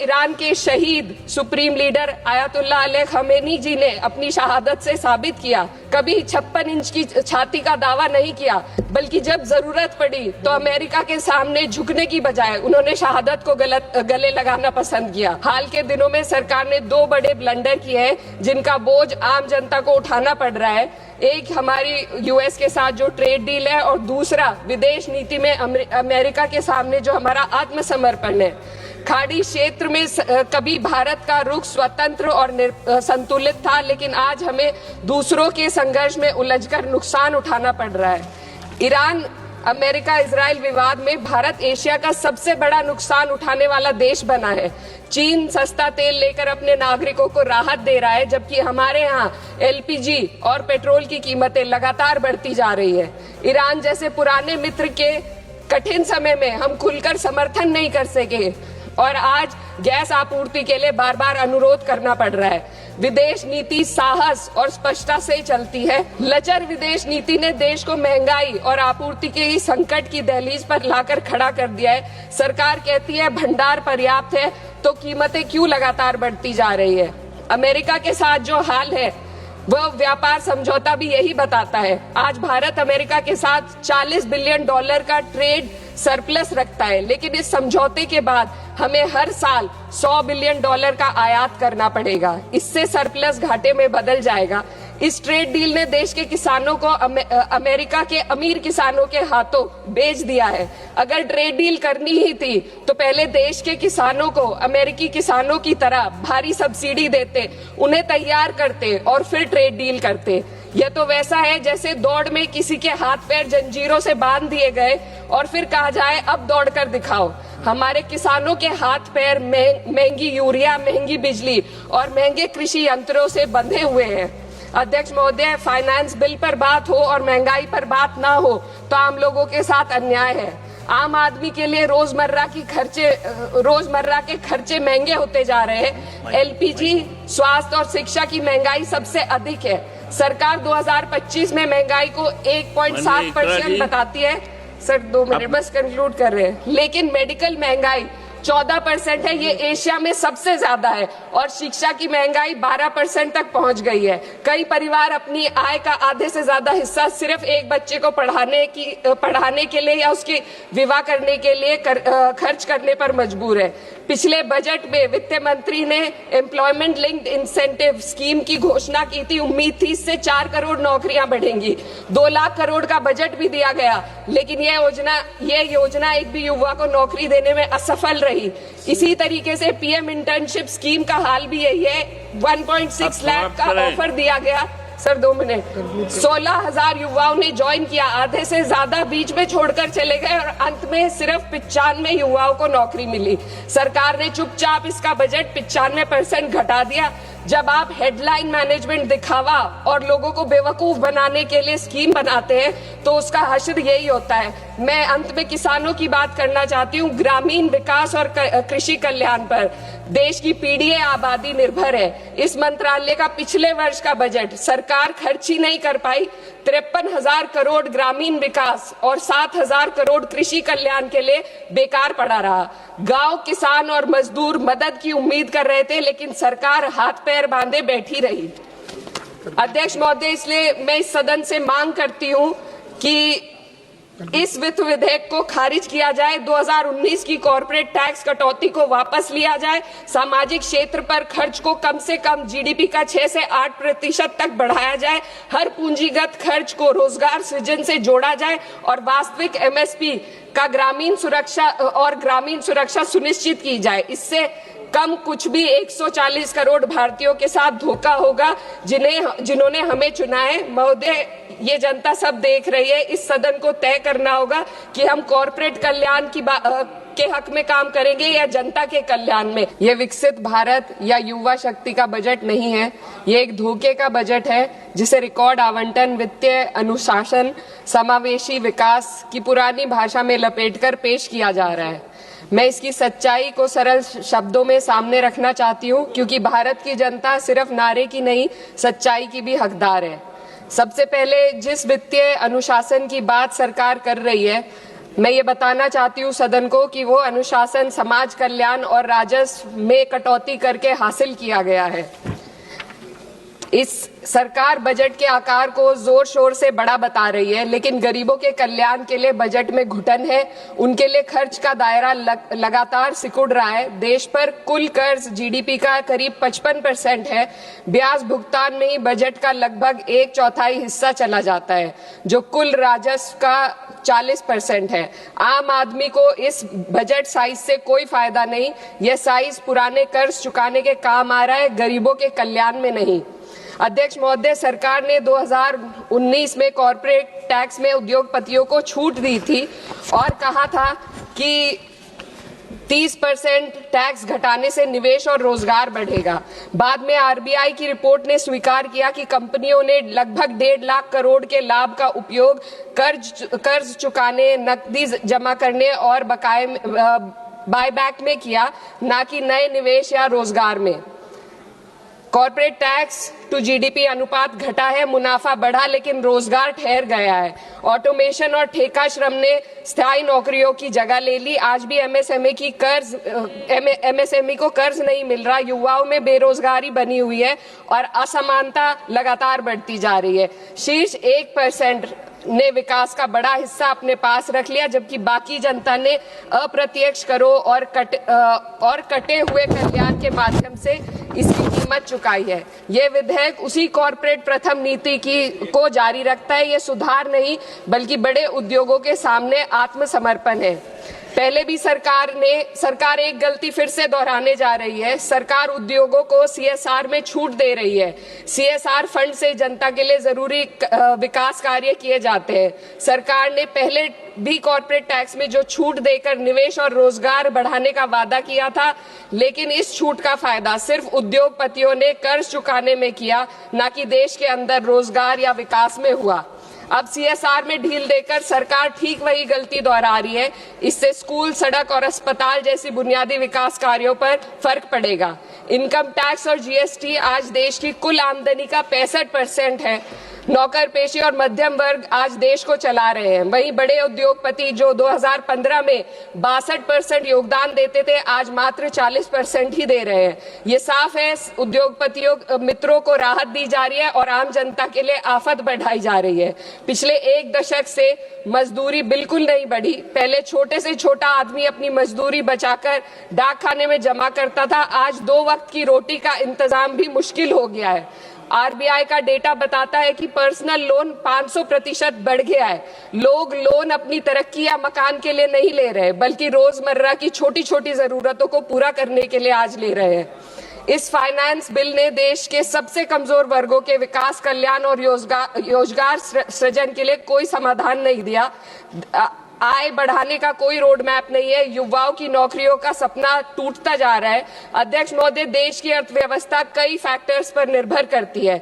Iran के शहीद supreme leader Ayatollah Ali Khamenei ji ने अपनी शहादत से साबित किया, कभी 56 इंच की छाती का दावा नहीं किया, बल्कि जब जरूरत पड़ी तो अमेरिका के सामने झुकने की बजाय उन्होंने शहादत को गले लगाना पसंद किया। हाल के दिनों में सरकार ने 2 बड़े ब्लंडर किए हैं जिनका बोझ आम जनता को उठाना पड़ रहा है। एक हमारी यूएस के साथ जो ट्रेड डील है और दूसरा विदेश नीति में अमेरिका के सामने जो हमारा आत्मसमर्पण है। खाड़ी क्षेत्र में कभी भारत का रुख स्वतंत्र और संतुलित था, लेकिन आज हमें दूसरों के संघर्ष में उलझकर नुकसान उठाना पड़ रहा है। ईरान अमेरिका इजराइल विवाद में भारत एशिया का सबसे बड़ा नुकसान उठाने वाला देश बना है। चीन सस्ता तेल लेकर अपने नागरिकों को राहत दे रहा है, जबकि हमारे यहाँ एलपीजी और पेट्रोल की कीमतें लगातार बढ़ती जा रही है। ईरान जैसे पुराने मित्र के कठिन समय में हम खुलकर समर्थन नहीं कर सके और आज गैस आपूर्ति के लिए बार बार अनुरोध करना पड़ रहा है। विदेश नीति साहस और स्पष्टता से चलती है। लचर विदेश नीति ने देश को महंगाई और आपूर्ति के संकट की दहलीज पर लाकर खड़ा कर दिया है। सरकार कहती है भंडार पर्याप्त है, तो कीमतें क्यों लगातार बढ़ती जा रही है। अमेरिका के साथ जो हाल है वह व्यापार समझौता भी यही बताता है। आज भारत अमेरिका के साथ $40 बिलियन का ट्रेड सरप्लस रखता है, लेकिन इस समझौते के बाद हमें हर साल $100 बिलियन का आयात करना पड़ेगा। इससे सरप्लस घाटे में बदल जाएगा। इस ट्रेड डील ने देश के किसानों को अमेरिका के अमीर किसानों के हाथों बेच दिया है। अगर ट्रेड डील करनी ही थी तो पहले देश के किसानों को अमेरिकी किसानों की तरह भारी सब्सिडी देते, उन्हें तैयार करते और फिर ट्रेड डील करते। यह तो वैसा है जैसे दौड़ में किसी के हाथ पैर जंजीरों से बांध दिए गए और फिर कहा जाए अब दौड़ कर दिखाओ। हमारे किसानों के हाथ पैर महंगी यूरिया, महंगी बिजली और महंगे कृषि यंत्रों से बंधे हुए हैं। अध्यक्ष महोदय, फाइनेंस बिल पर बात हो और महंगाई पर बात ना हो तो आम लोगों के साथ अन्याय है। आम आदमी के लिए रोजमर्रा के खर्चे महंगे होते जा रहे हैं। एलपीजी, स्वास्थ्य और शिक्षा की महंगाई सबसे अधिक है। सरकार 2025 में महंगाई को 1.7% बताती है। सर 2 मिनट बस कंक्लूड कर रहे हैं। लेकिन मेडिकल महंगाई 14% है, ये एशिया में सबसे ज्यादा है और शिक्षा की महंगाई 12% तक पहुंच गई है। कई परिवार अपनी आय का आधे से ज्यादा हिस्सा सिर्फ एक बच्चे को पढ़ाने के लिए या उसके विवाह करने के लिए खर्च करने पर मजबूर है। पिछले बजट में वित्त मंत्री ने एम्प्लॉयमेंट लिंक्ड इंसेंटिव स्कीम की घोषणा की थी। उम्मीद थी इससे 4 करोड़ नौकरियां बढ़ेंगी। 2 लाख करोड़ का बजट भी दिया गया, लेकिन ये योजना एक भी युवा को नौकरी देने में असफल रही। इसी तरीके से पीएम इंटर्नशिप स्कीम का हाल भी यही है। 1.6 लाख का ऑफर दिया गया। Sir 2 minute. 16,000 युवाओं ने ज्वाइन किया, आधे से ज्यादा बीच में छोड़कर चले गए और अंत में सिर्फ 95 युवाओं को नौकरी मिली। सरकार ने चुपचाप इसका बजट 95% घटा दिया। जब आप हेडलाइन मैनेजमेंट, दिखावा और लोगों को बेवकूफ बनाने के लिए स्कीम बनाते हैं तो उसका हश्र यही होता है। मैं अंत में किसानों की बात करना चाहती हूँ। ग्रामीण विकास और कृषि कल्याण पर देश की पीढ़ी आबादी निर्भर है। इस मंत्रालय का पिछले वर्ष का बजट सरकार खर्च ही नहीं कर पाई। 53,000 करोड़ ग्रामीण विकास और 7,000 करोड़ कृषि कल्याण के लिए बेकार पड़ा रहा। गांव, किसान और मजदूर मदद की उम्मीद कर रहे थे, लेकिन सरकार हाथ पैर बांधे बैठी रही। अध्यक्ष महोदय, इसलिए मैं इस सदन से मांग करती हूं कि इस वित्त विधेयक को खारिज किया जाए। 2019 की कॉर्पोरेट टैक्स कटौती को वापस लिया जाए। सामाजिक क्षेत्र पर खर्च को कम से कम जीडीपी का 6 से 8% तक बढ़ाया जाए। हर पूंजीगत खर्च को रोजगार सृजन से जोड़ा जाए और वास्तविक एमएसपी का ग्रामीण सुरक्षा सुनिश्चित की जाए। इससे कम कुछ भी 140 करोड़ भारतीयों के साथ धोखा होगा जिन्होंने हमें चुना है। महोदय, ये जनता सब देख रही है। इस सदन को तय करना होगा कि हम कॉर्पोरेट कल्याण के हक में काम करेंगे या जनता के कल्याण में। ये विकसित भारत या युवा शक्ति का बजट नहीं है, ये एक धोखे का बजट है जिसे रिकॉर्ड आवंटन, वित्तीय अनुशासन, समावेशी विकास की पुरानी भाषा में लपेटकर पेश किया जा रहा है। मैं इसकी सच्चाई को सरल शब्दों में सामने रखना चाहती हूँ, क्योंकि भारत की जनता सिर्फ नारे की नहीं, सच्चाई की भी हकदार है। सबसे पहले जिस वित्तीय अनुशासन की बात सरकार कर रही है, मैं ये बताना चाहती हूँ सदन को कि वो अनुशासन समाज कल्याण और राजस्व में कटौती करके हासिल किया गया है। इस सरकार बजट के आकार को जोर शोर से बड़ा बता रही है, लेकिन गरीबों के कल्याण के लिए बजट में घुटन है। उनके लिए खर्च का दायरा लगातार सिकुड़ रहा है। देश पर कुल कर्ज जीडीपी का करीब 55% है। ब्याज भुगतान में ही बजट का लगभग 1/4 हिस्सा चला जाता है, जो कुल राजस्व का 40% है। आम आदमी को इस बजट साइज से कोई फायदा नहीं। यह साइज पुराने कर्ज चुकाने के काम आ रहा है, गरीबों के कल्याण में नहीं। अध्यक्ष महोदय, सरकार ने 2019 में कॉर्पोरेट टैक्स में उद्योगपतियों को छूट दी थी और कहा था कि 30% टैक्स घटाने से निवेश और रोजगार बढ़ेगा। बाद में आरबीआई की रिपोर्ट ने स्वीकार किया कि कंपनियों ने लगभग 1.5 लाख करोड़ के लाभ का उपयोग कर्ज चुकाने, नकदी जमा करने और बकाये बायबैक में किया, न कि नए निवेश या रोजगार में। कॉर्पोरेट टैक्स टू जीडीपी अनुपात घटा है, मुनाफा बढ़ा, लेकिन रोजगार ठहर गया है। ऑटोमेशन और ठेका श्रम ने स्थायी नौकरियों की जगह ले ली। आज भी एमएसएमई को कर्ज नहीं मिल रहा। युवाओं में बेरोजगारी बनी हुई है और असमानता लगातार बढ़ती जा रही है। शीर्ष 1% ने विकास का बड़ा हिस्सा अपने पास रख लिया, जबकि बाकी जनता ने अप्रत्यक्ष करों और कटे हुए कल्याण के माध्यम से इसकी कीमत चुकाई है। यह विधेयक उसी कॉर्पोरेट प्रथम नीति को जारी रखता है। यह सुधार नहीं, बल्कि बड़े उद्योगों के सामने आत्मसमर्पण है। पहले भी सरकार एक गलती फिर से दोहराने जा रही है। सरकार उद्योगों को सीएसआर में छूट दे रही है। सीएसआर फंड से जनता के लिए जरूरी विकास कार्य किए जाते हैं। सरकार ने पहले भी कॉर्पोरेट टैक्स में जो छूट देकर निवेश और रोजगार बढ़ाने का वादा किया था, लेकिन इस छूट का फायदा सिर्फ उद्योगपतियों ने कर्ज चुकाने में किया, न कि देश के अंदर रोजगार या विकास में हुआ। अब सीएसआर में ढील देकर सरकार ठीक वही गलती दोहरा रही है। इससे स्कूल, सड़क और अस्पताल जैसी बुनियादी विकास कार्यों पर फर्क पड़ेगा। इनकम टैक्स और जीएसटी आज देश की कुल आमदनी का 65% है। नौकर पेशी और मध्यम वर्ग आज देश को चला रहे हैं। वहीं बड़े उद्योगपति जो 2015 में 62% योगदान देते थे, आज मात्र 40% ही दे रहे हैं। ये साफ है, उद्योगपतियों मित्रों को राहत दी जा रही है और आम जनता के लिए आफत बढ़ाई जा रही है। पिछले 1 दशक से मजदूरी बिल्कुल नहीं बढ़ी। पहले छोटे से छोटा आदमी अपनी मजदूरी बचाकर डाक खाने में जमा करता था। आज 2 वक्त की रोटी का इंतजाम भी मुश्किल हो गया है। आरबीआई का डेटा बताता है कि पर्सनल लोन 500% बढ़ गया है। लोग लोन अपनी तरक्की या मकान के लिए नहीं ले रहे, बल्कि रोजमर्रा की छोटी छोटी जरूरतों को पूरा करने के लिए आज ले रहे हैं। इस फाइनेंस बिल ने देश के सबसे कमजोर वर्गों के विकास, कल्याण और रोजगार सृजन के लिए कोई समाधान नहीं दिया। आय बढ़ाने का कोई रोड मैप नहीं है। युवाओं की नौकरियों का सपना टूटता जा रहा है। अध्यक्ष महोदय, देश की अर्थव्यवस्था कई फैक्टर्स पर निर्भर करती है।